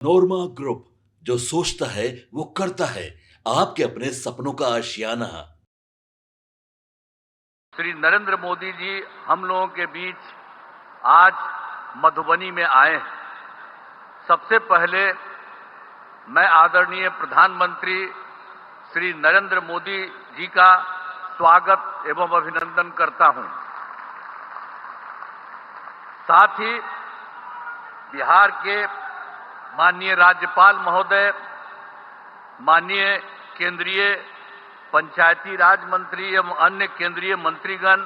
नोरमा group, जो सोचता है वो करता है। आपके अपने सपनों का आशियाना। श्री नरेंद्र मोदी जी हम लोगों के बीच आज मधुबनी में आए हैं। सबसे पहले मैं आदरणीय प्रधानमंत्री श्री नरेंद्र मोदी जी का स्वागत एवं अभिनंदन करता हूं। साथ ही बिहार के माननीय राज्यपाल महोदय, माननीय केंद्रीय पंचायती राज मंत्री एवं अन्य केंद्रीय मंत्रीगण,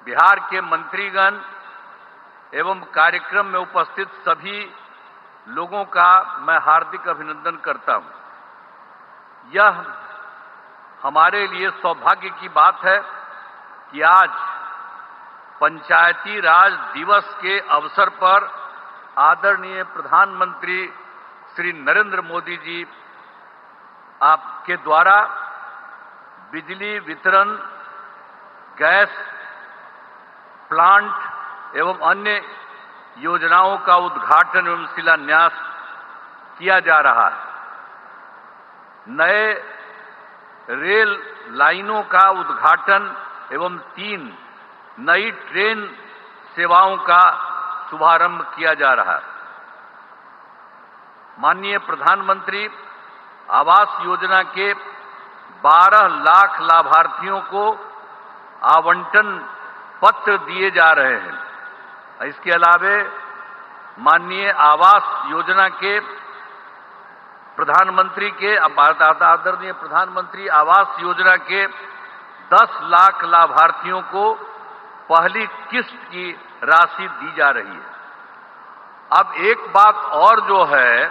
बिहार के मंत्रीगण एवं कार्यक्रम में उपस्थित सभी लोगों का मैं हार्दिक अभिनंदन करता हूं। यह हमारे लिए सौभाग्य की बात है कि आज पंचायती राज दिवस के अवसर पर आदरणीय प्रधानमंत्री श्री नरेंद्र मोदी जी आपके द्वारा बिजली वितरण, गैस प्लांट एवं अन्य योजनाओं का उद्घाटन एवं शिलान्यास किया जा रहा है। नए रेल लाइनों का उद्घाटन एवं 3 नई ट्रेन सेवाओं का शुभारंभ किया जा रहा है। माननीय प्रधानमंत्री आवास योजना के 12 लाख लाभार्थियों को आवंटन पत्र दिए जा रहे हैं। इसके अलावे माननीय आवास योजना के प्रधानमंत्री के आदरणीय प्रधानमंत्री आवास योजना के 10 लाख लाभार्थियों को पहली किस्त की राशि दी जा रही है। अब एक बात और जो है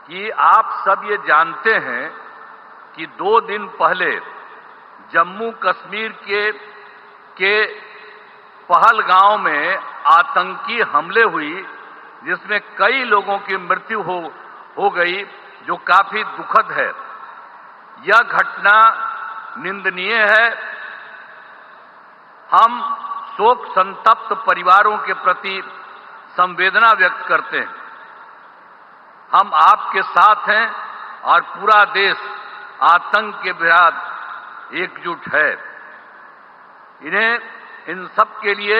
कि आप सब ये जानते हैं कि 2 दिन पहले जम्मू कश्मीर के पहलगांव में आतंकी हमले हुई, जिसमें कई लोगों की मृत्यु हो गई, जो काफी दुखद है। यह घटना निंदनीय है। हम शोक संतप्त परिवारों के प्रति संवेदना व्यक्त करते हैं। हम आपके साथ हैं और पूरा देश आतंक के विरुद्ध एकजुट है। इन सब के लिए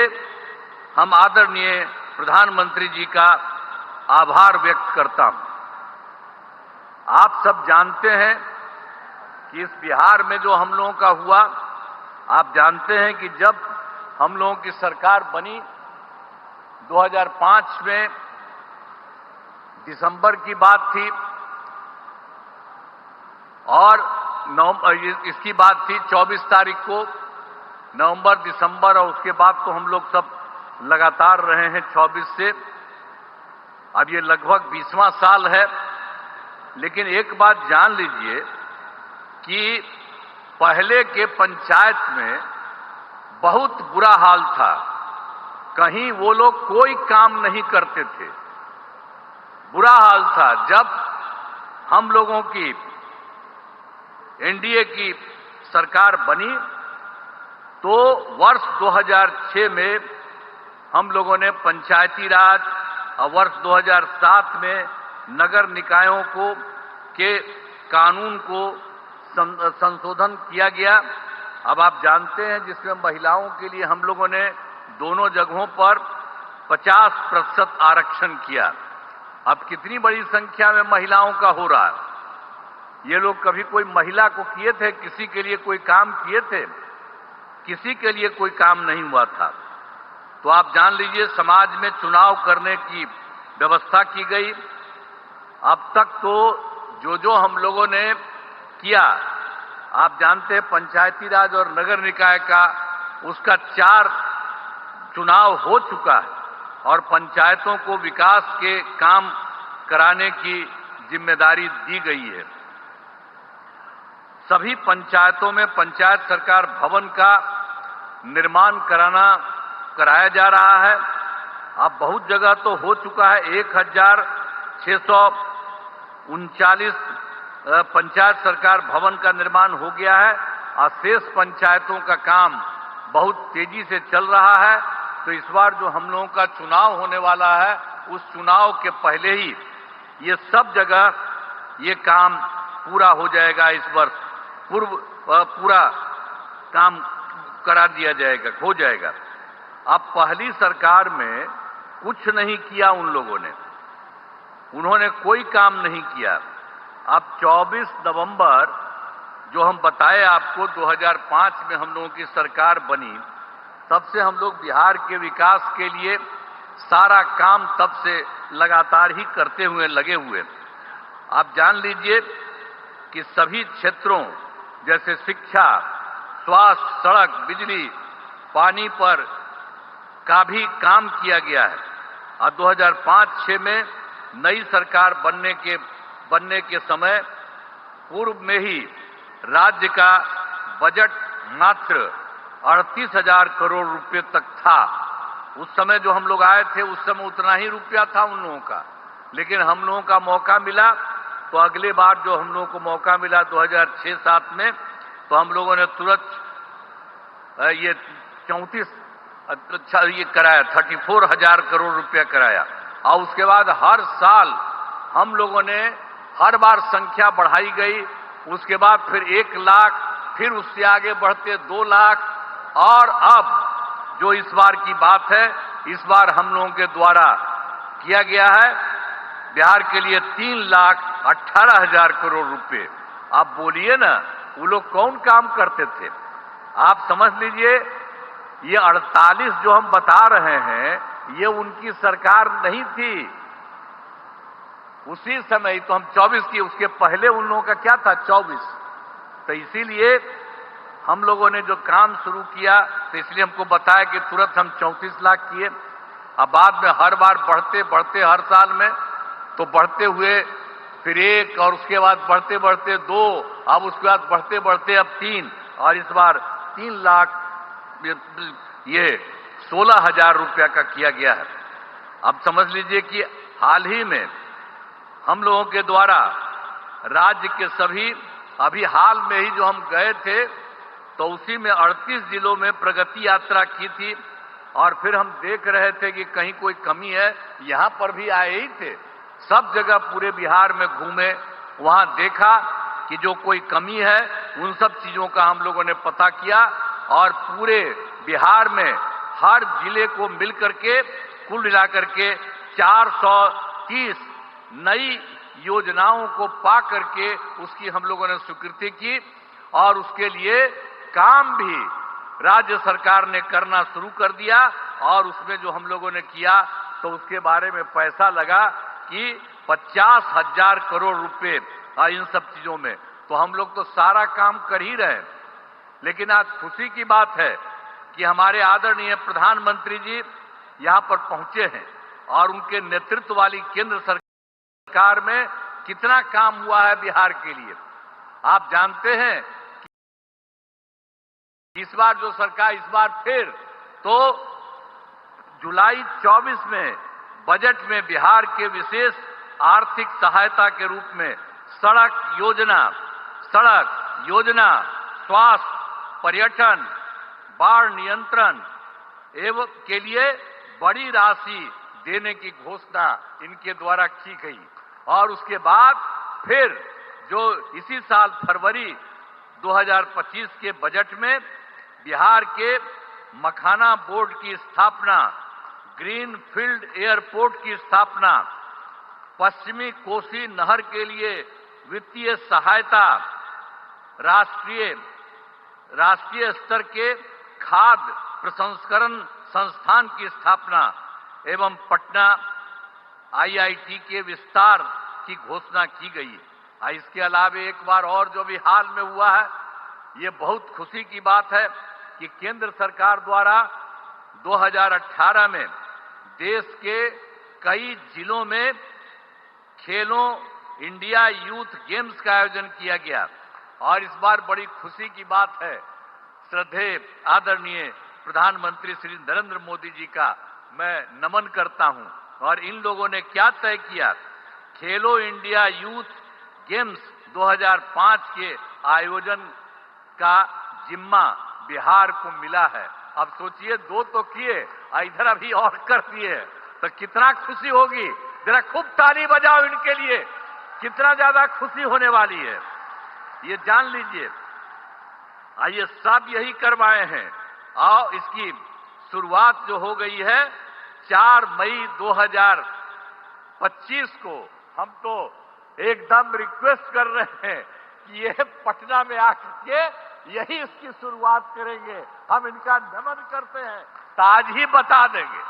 हम आदरणीय प्रधानमंत्री जी का आभार व्यक्त करता हूं। आप सब जानते हैं कि इस बिहार में जो हम लोगों का हुआ, आप जानते हैं कि जब हम लोगों की सरकार बनी 2005 में दिसंबर की बात थी, और इसकी बात थी 24 तारीख को, नवंबर, दिसंबर, और उसके बाद तो हम लोग सब लगातार रहे हैं 24 से। अब ये लगभग 20वां साल है। लेकिन एक बात जान लीजिए कि पहले के पंचायत में बहुत बुरा हाल था। कहीं वो लोग कोई काम नहीं करते थे, बुरा हाल था। जब हम लोगों की एनडीए की सरकार बनी तो वर्ष 2006 में हम लोगों ने पंचायती राज, और वर्ष 2007 में नगर निकायों के कानून को संशोधन किया गया। अब आप जानते हैं, जिसमें महिलाओं के लिए हम लोगों ने दोनों जगहों पर 50% आरक्षण किया। अब कितनी बड़ी संख्या में महिलाओं का हो रहा है। ये लोग कभी कोई महिला को किए थे, किसी के लिए कोई काम किए थे? किसी के लिए कोई काम नहीं हुआ था। तो आप जान लीजिए, समाज में चुनाव करने की व्यवस्था की गई। अब तक तो जो हम लोगों ने किया, आप जानते हैं, पंचायती राज और नगर निकाय का उसका 4 चुनाव हो चुका है, और पंचायतों को विकास के काम कराने की जिम्मेदारी दी गई है। सभी पंचायतों में पंचायत सरकार भवन का निर्माण कराया जा रहा है। अब बहुत जगह तो हो चुका है। 1639 पंचायत सरकार भवन का निर्माण हो गया है, और शेष पंचायतों का काम बहुत तेजी से चल रहा है। तो इस बार जो हम लोगों का चुनाव होने वाला है, उस चुनाव के पहले ही ये सब जगह ये काम पूरा हो जाएगा। इस वर्ष पूरा काम करा दिया जाएगा, हो जाएगा। अब पहली सरकार में कुछ नहीं किया उन लोगों ने, उन्होंने कोई काम नहीं किया। अब 24 नवंबर जो हम बताए आपको 2005 में हम लोगों की सरकार बनी, तब से हम लोग बिहार के विकास के लिए सारा काम तब से लगातार ही करते हुए लगे हुए। आप जान लीजिए कि सभी क्षेत्रों जैसे शिक्षा, स्वास्थ्य, सड़क, बिजली, पानी पर का भी काम किया गया है। और 2005-06 में नई सरकार बनने के समय पूर्व में ही राज्य का बजट मात्र 38,000 करोड़ रुपए तक था। उस समय जो हम लोग आए थे, उस समय उतना ही रुपया था उन लोगों का। लेकिन हम लोगों का मौका मिला, तो अगले बार जो हम लोगों को मौका मिला 2006-07 में, तो हम लोगों ने तुरंत ये 34,000 करोड़ रुपया कराया। और उसके बाद हर साल हम लोगों ने हर बार संख्या बढ़ाई गई। उसके बाद फिर 1 लाख, फिर उससे आगे बढ़ते 2 लाख, और अब जो इस बार की बात है, इस बार हम लोगों के द्वारा किया गया है बिहार के लिए 3,18,000 करोड़ रुपए। आप बोलिए ना, वो लोग कौन काम करते थे? आप समझ लीजिए, ये 48 जो हम बता रहे हैं, ये उनकी सरकार नहीं थी। उसी समय तो हम 24 की, उसके पहले उन लोगों का क्या था? 24। तो इसीलिए हम लोगों ने जो काम शुरू किया, तो इसलिए हमको बताया कि तुरंत हम 34 लाख किए। अब बाद में हर बार बढ़ते बढ़ते हर साल में तो बढ़ते हुए फिर 1, और उसके बाद बढ़ते बढ़ते 2, अब उसके बाद बढ़ते बढ़ते अब 3, और इस बार 3 लाख ये 16,000 रुपया का किया गया है। अब समझ लीजिए कि हाल ही में हम लोगों के द्वारा राज्य के सभी, अभी हाल में ही जो हम गए थे, तो उसी में 38 जिलों में प्रगति यात्रा की थी। और फिर हम देख रहे थे कि कहीं कोई कमी है, यहां पर भी आए ही थे, सब जगह पूरे बिहार में घूमे, वहां देखा कि जो कोई कमी है उन सब चीजों का हम लोगों ने पता किया। और पूरे बिहार में हर जिले को मिलकर के कुल मिलाकर के 430 नई योजनाओं को पा करके उसकी हम लोगों ने स्वीकृति की। और उसके लिए काम भी राज्य सरकार ने करना शुरू कर दिया। और उसमें जो हम लोगों ने किया, तो उसके बारे में पैसा लगा कि 50,000 करोड़ रुपए इन सब चीजों में। तो हम लोग तो सारा काम कर ही रहे हैं। लेकिन आज खुशी की बात है कि हमारे आदरणीय प्रधानमंत्री जी यहां पर पहुंचे हैं, और उनके नेतृत्व वाली केंद्र सरकार में कितना काम हुआ है बिहार के लिए। आप जानते हैं कि इस बार जो सरकार, इस बार फिर तो जुलाई 24 में बजट में बिहार के विशेष आर्थिक सहायता के रूप में सड़क योजना, स्वास्थ्य, पर्यटन, बाढ़ नियंत्रण एवं के लिए बड़ी राशि देने की घोषणा इनके द्वारा की गई। और उसके बाद फिर जो इसी साल फरवरी 2025 के बजट में बिहार के मखाना बोर्ड की स्थापना, ग्रीन फील्ड एयरपोर्ट की स्थापना, पश्चिमी कोसी नहर के लिए वित्तीय सहायता, राष्ट्रीय स्तर के खाद्य प्रसंस्करण संस्थान की स्थापना एवं पटना IIT के विस्तार की घोषणा की गई है। इसके अलावे एक बार और जो भी हाल में हुआ है, ये बहुत खुशी की बात है कि केंद्र सरकार द्वारा 2018 में देश के कई जिलों में खेलो इंडिया यूथ गेम्स का आयोजन किया गया। और इस बार बड़ी खुशी की बात है, श्रद्धेय आदरणीय प्रधानमंत्री श्री नरेंद्र मोदी जी का मैं नमन करता हूं। और इन लोगों ने क्या तय किया, खेलो इंडिया यूथ गेम्स 2005 के आयोजन का जिम्मा बिहार को मिला है। अब सोचिए, 2 तो किए, इधर अभी और कर दिए। तो कितना खुशी होगी। जरा खूब ताली बजाओ इनके लिए, कितना ज्यादा खुशी होने वाली है ये जान लीजिए। आइए सब यही करवाए हैं और इसकी शुरुआत जो हो गई है 4 मई 2025 को। हम तो एकदम रिक्वेस्ट कर रहे हैं कि ये पटना में आकर के यही इसकी शुरुआत करेंगे। हम इनका नमन करते हैं, तो आज ही बता देंगे।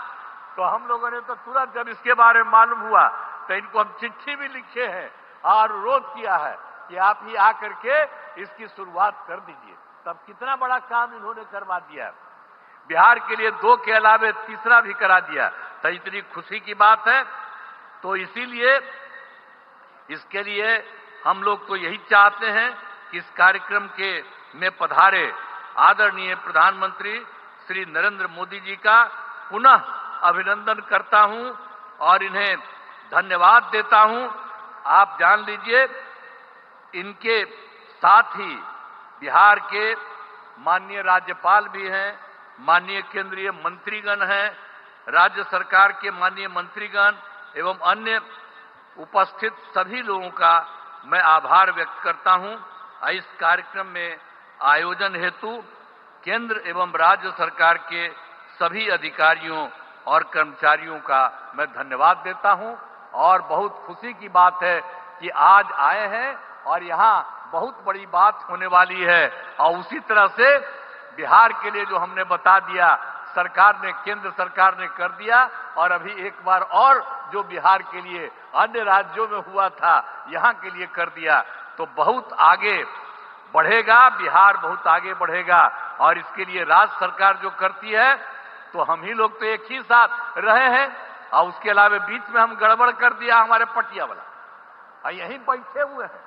तो हम लोगों ने तो तुरंत जब इसके बारे में मालूम हुआ तो इनको हम चिट्ठी भी लिखे हैं और अनुरोध किया है कि आप ही आकर के इसकी शुरुआत कर दीजिए। तब कितना बड़ा काम इन्होंने करवा दिया। बिहार के लिए 2 के अलावे तीसरा भी करा दिया, तो इतनी खुशी की बात है। तो इसीलिए इसके लिए हम लोग तो यही चाहते हैं कि इस कार्यक्रम के में पधारे आदरणीय प्रधानमंत्री श्री नरेंद्र मोदी जी का पुनः अभिनंदन करता हूं और इन्हें धन्यवाद देता हूं। आप जान लीजिए इनके साथ ही बिहार के माननीय राज्यपाल भी हैं, माननीय केंद्रीय मंत्रीगण हैं, राज्य सरकार के माननीय मंत्रीगण एवं अन्य उपस्थित सभी लोगों का मैं आभार व्यक्त करता हूं। इस कार्यक्रम में आयोजन हेतु केंद्र एवं राज्य सरकार के सभी अधिकारियों और कर्मचारियों का मैं धन्यवाद देता हूं। और बहुत खुशी की बात है कि आज आए हैं और यहाँ बहुत बड़ी बात होने वाली है। और उसी तरह से बिहार के लिए जो हमने बता दिया सरकार ने, केंद्र सरकार ने कर दिया, और अभी एक बार और जो बिहार के लिए अन्य राज्यों में हुआ था यहाँ के लिए कर दिया, तो बहुत आगे बढ़ेगा बिहार, बहुत आगे बढ़ेगा। और इसके लिए राज्य सरकार जो करती है तो हम ही लोग तो एक ही साथ रहे हैं, और उसके अलावा बीच में हम गड़बड़ कर दिया हमारे पटिया वाला, और यहीं बैठे हुए हैं।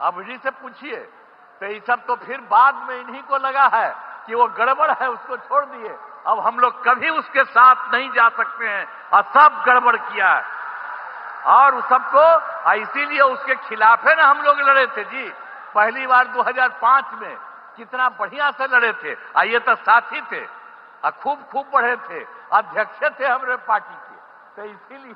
अब इन्हीं से पूछिए, तो ये सब तो फिर बाद में इन्हीं को लगा है कि वो गड़बड़ है, उसको छोड़ दिए। अब हम लोग कभी उसके साथ नहीं जा सकते हैं, और सब गड़बड़ किया है और उस सबको, इसीलिए उसके खिलाफ है ना हम लोग लड़े थे जी। पहली बार 2005 में कितना बढ़िया से लड़े थे, ये तो साथी थे, खूब बढ़े थे, अध्यक्ष थे हमारे पार्टी के। तो इसीलिए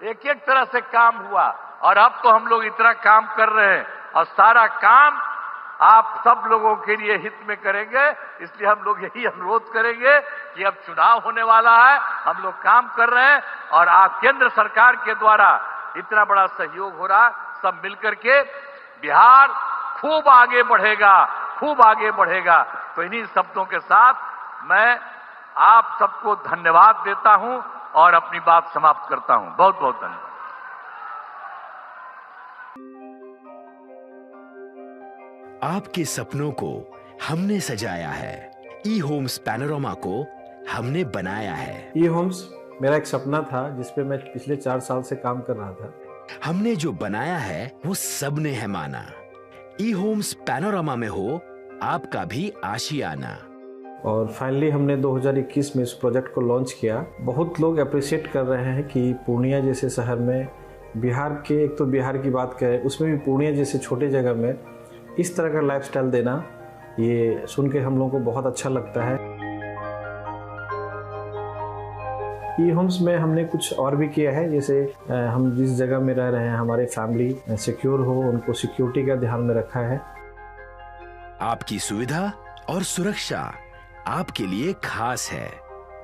एक एक तरह से काम हुआ, और अब तो हम लोग इतना काम कर रहे हैं और सारा काम आप सब लोगों के लिए हित में करेंगे। इसलिए हम लोग यही अनुरोध करेंगे कि अब चुनाव होने वाला है, हम लोग काम कर रहे हैं और आप केंद्र सरकार के द्वारा इतना बड़ा सहयोग हो रहा, सब मिलकर के बिहार खूब आगे बढ़ेगा, खूब आगे बढ़ेगा। तो इन्हीं शब्दों के साथ मैं आप सबको धन्यवाद देता हूं और अपनी बात समाप्त करता हूं। बहुत बहुत धन्यवाद। आपके सपनों को हमने सजाया है, ई होम्स पैनोरमा को हमने बनाया है। ई होम्स मेरा एक सपना था जिसपे मैं पिछले 4 साल से काम कर रहा था। हमने जो बनाया है वो सबने है माना। ई होम्स पैनोरमा में हो आपका भी आशियाना। और फाइनली हमने 2021 में इस प्रोजेक्ट को लॉन्च किया। बहुत लोग अप्रिशिएट कर रहे हैं कि पूर्णिया जैसे शहर में, बिहार के, एक तो बिहार की बात करें उसमें भी पूर्णिया जैसे छोटे जगह में इस तरह का लाइफस्टाइल देना, ये सुन के हम लोगों को बहुत अच्छा लगता है। ई होम्स में हमने कुछ और भी किया है, जैसे हम जिस जगह में रह रहे हैं हमारे फैमिली सिक्योर हो, उनको सिक्योरिटी का ध्यान में रखा है। आपकी सुविधा और सुरक्षा आपके लिए खास है,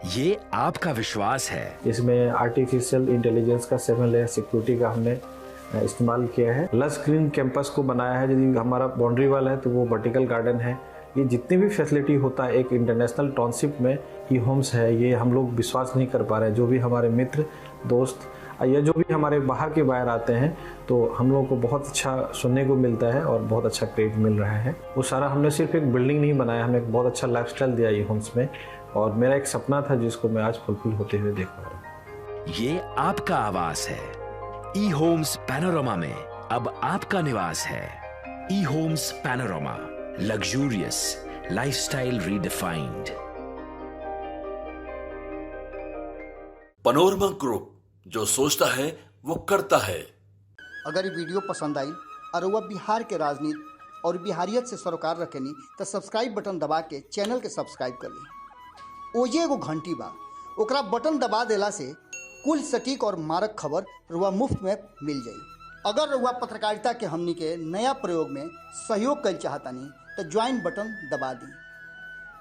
ये आपका विश्वास है। इसमें आर्टिफिशियल इंटेलिजेंस का 7 लेयर सिक्योरिटी का हमने इस्तेमाल किया है। लस ग्रीन कैंपस को बनाया है, यदि हमारा बाउंड्री वाल है तो वो वर्टिकल गार्डन है। ये जितनी भी फैसिलिटी होता है एक इंटरनेशनल टाउनशिप में ई होम्स है, ये हम लोग विश्वास नहीं कर पा रहे हैं। जो भी हमारे मित्र दोस्त या जो भी हमारे बाहर के बाहर आते हैं तो हम लोगों को बहुत अच्छा सुनने को मिलता है और बहुत अच्छा क्रेडिट मिल रहा है। वो सारा हमने सिर्फ एक बिल्डिंग नहीं बनाया, हमें एक बहुत अच्छा लाइफस्टाइल दिया ई होम्स में, और मेरा एक सपना था जिसको मैं आज फुलफिल होते हुए देख पा रहा हूँ। ये आपका आवास है। ई होम्स पैनोरमा में अब आपका निवास है। E Homes Panorama, luxurious lifestyle redefined. Panorama group, जो सोचता है वो करता है। अगर ये वीडियो पसंद आई और वह बिहार के राजनीति और बिहारियत से सरोकार रखेनी तो सब्सक्राइब बटन दबा के चैनल के सब्सक्राइब कर ली। ओजे एगो घंटी बा, ओकरा बटन दबा देला से कुल सटीक और मारक खबर रुआ मुफ्त में मिल जाई। अगर रुआ पत्रकारिता के हमनी के नया प्रयोग में सहयोग कर चाहतानी तो ज्वाइन बटन दबा दी।